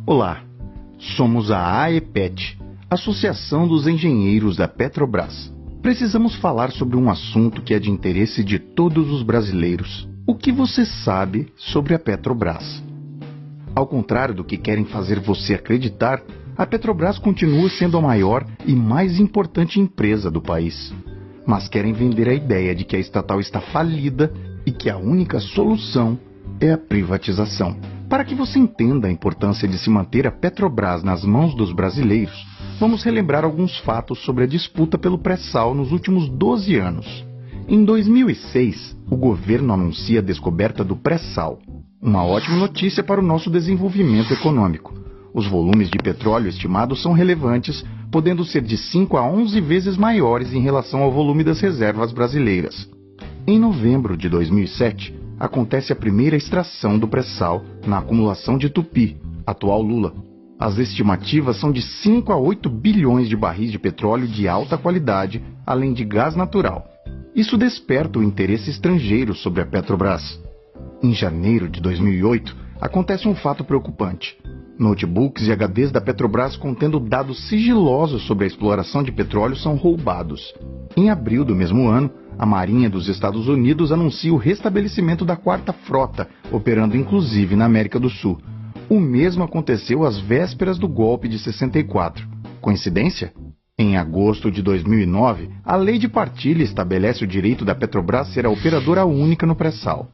Olá, somos a AEPET, Associação dos Engenheiros da Petrobras. Precisamos falar sobre um assunto que é de interesse de todos os brasileiros. O que você sabe sobre a Petrobras? Ao contrário do que querem fazer você acreditar, a Petrobras continua sendo a maior e mais importante empresa do país. Mas querem vender a ideia de que a estatal está falida e que a única solução é a privatização. Para que você entenda a importância de se manter a Petrobras nas mãos dos brasileiros, vamos relembrar alguns fatos sobre a disputa pelo pré-sal nos últimos 12 anos. Em 2006, o governo anuncia a descoberta do pré-sal. Uma ótima notícia para o nosso desenvolvimento econômico. Os volumes de petróleo estimados são relevantes, podendo ser de 5 a 11 vezes maiores em relação ao volume das reservas brasileiras. Em novembro de 2007, acontece a primeira extração do pré-sal na acumulação de Tupi, atual Lula. As estimativas são de 5 a 8 bilhões de barris de petróleo de alta qualidade, além de gás natural. Isso desperta o interesse estrangeiro sobre a Petrobras. Em janeiro de 2008, acontece um fato preocupante. Notebooks e HDs da Petrobras contendo dados sigilosos sobre a exploração de petróleo são roubados. Em abril do mesmo ano, a Marinha dos Estados Unidos anuncia o restabelecimento da Quarta Frota, operando inclusive na América do Sul. O mesmo aconteceu às vésperas do golpe de 64. Coincidência? Em agosto de 2009, a Lei de Partilha estabelece o direito da Petrobras ser a operadora única no pré-sal.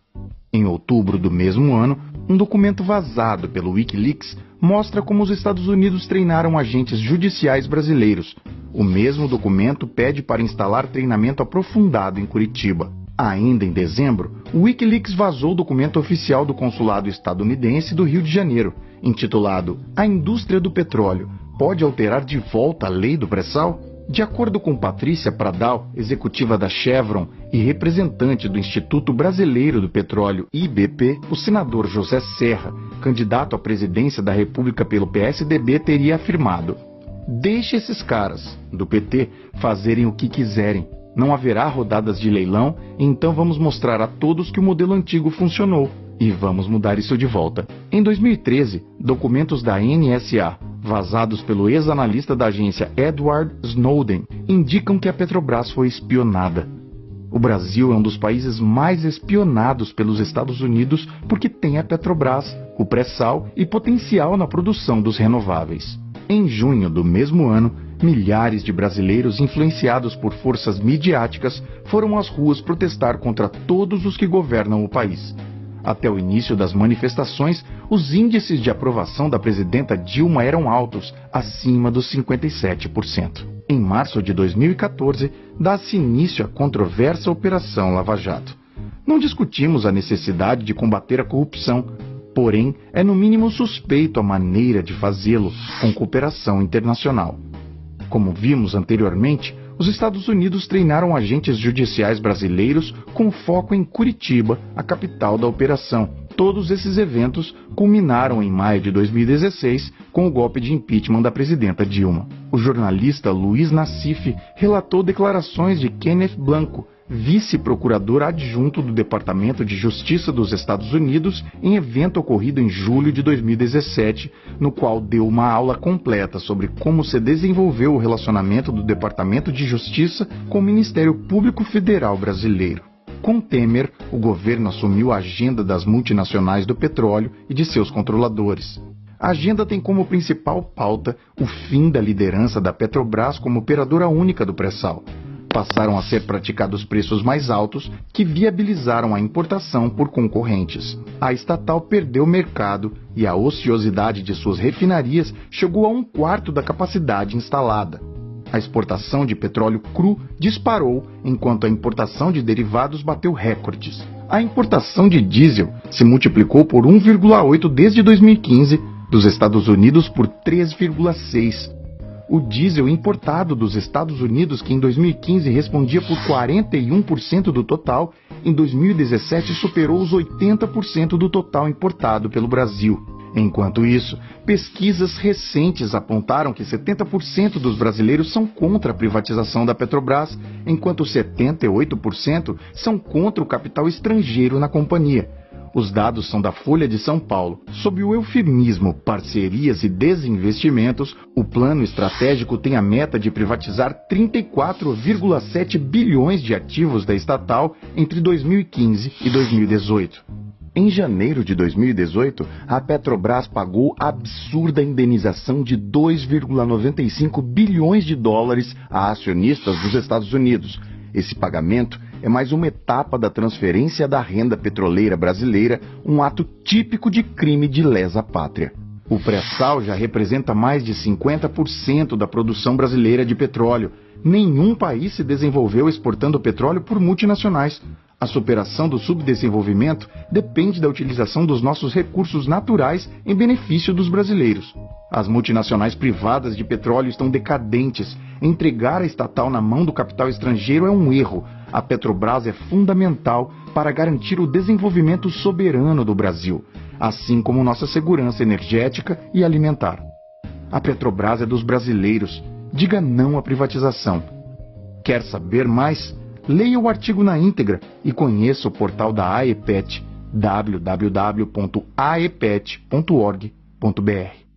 Em outubro do mesmo ano, um documento vazado pelo Wikileaks mostra como os Estados Unidos treinaram agentes judiciais brasileiros. O mesmo documento pede para instalar treinamento aprofundado em Curitiba. Ainda em dezembro, o Wikileaks vazou o documento oficial do consulado estadunidense do Rio de Janeiro, intitulado "A indústria do petróleo pode alterar de volta a lei do pré-sal?" De acordo com Patrícia Pradal, executiva da Chevron e representante do Instituto Brasileiro do Petróleo, IBP, o senador José Serra, candidato à presidência da República pelo PSDB, teria afirmado: "Deixe esses caras, do PT, fazerem o que quiserem. Não haverá rodadas de leilão, então vamos mostrar a todos que o modelo antigo funcionou. E vamos mudar isso de volta." Em 2013, documentos da NSA, vazados pelo ex-analista da agência Edward Snowden, indicam que a Petrobras foi espionada. O Brasil é um dos países mais espionados pelos Estados Unidos porque tem a Petrobras, o pré-sal e potencial na produção dos renováveis. Em junho do mesmo ano, milhares de brasileiros influenciados por forças midiáticas foram às ruas protestar contra todos os que governam o país. Até o início das manifestações, os índices de aprovação da presidenta Dilma eram altos, acima dos 57%. Em março de 2014, dá-se início à controversa Operação Lava Jato. Não discutimos a necessidade de combater a corrupção, porém, é no mínimo suspeito a maneira de fazê-lo, com cooperação internacional. Como vimos anteriormente, os Estados Unidos treinaram agentes judiciais brasileiros com foco em Curitiba, a capital da operação. Todos esses eventos culminaram em maio de 2016 com o golpe de impeachment da presidenta Dilma. O jornalista Luiz Nassif relatou declarações de Kenneth Blanco, vice-procurador adjunto do Departamento de Justiça dos Estados Unidos, em evento ocorrido em julho de 2017, no qual deu uma aula completa sobre como se desenvolveu o relacionamento do Departamento de Justiça com o Ministério Público Federal brasileiro. Com Temer, o governo assumiu a agenda das multinacionais do petróleo e de seus controladores. A agenda tem como principal pauta o fim da liderança da Petrobras como operadora única do pré-sal. Passaram a ser praticados preços mais altos que viabilizaram a importação por concorrentes. A estatal perdeu mercado e a ociosidade de suas refinarias chegou a 1/4 da capacidade instalada. A exportação de petróleo cru disparou, enquanto a importação de derivados bateu recordes. A importação de diesel se multiplicou por 1,8 desde 2015, dos Estados Unidos por 3,6. O diesel importado dos Estados Unidos, que em 2015 respondia por 41% do total, em 2017 superou os 80% do total importado pelo Brasil. Enquanto isso, pesquisas recentes apontaram que 70% dos brasileiros são contra a privatização da Petrobras, enquanto 78% são contra o capital estrangeiro na companhia. Os dados são da Folha de São Paulo. Sob o eufemismo parcerias e desinvestimentos, o plano estratégico tem a meta de privatizar 34,7 bilhões de ativos da estatal entre 2015 e 2018. Em janeiro de 2018, a Petrobras pagou a absurda indenização de 2,95 bilhões de dólares a acionistas dos Estados Unidos. Esse pagamento é mais uma etapa da transferência da renda petroleira brasileira, um ato típico de crime de lesa pátria. O pré-sal já representa mais de 50% da produção brasileira de petróleo. Nenhum país se desenvolveu exportando petróleo por multinacionais. A superação do subdesenvolvimento depende da utilização dos nossos recursos naturais em benefício dos brasileiros. As multinacionais privadas de petróleo estão decadentes. Entregar a estatal na mão do capital estrangeiro é um erro. A Petrobras é fundamental para garantir o desenvolvimento soberano do Brasil, assim como nossa segurança energética e alimentar. A Petrobras é dos brasileiros. Diga não à privatização. Quer saber mais? Leia o artigo na íntegra e conheça o portal da AEPET, www.aepet.org.br.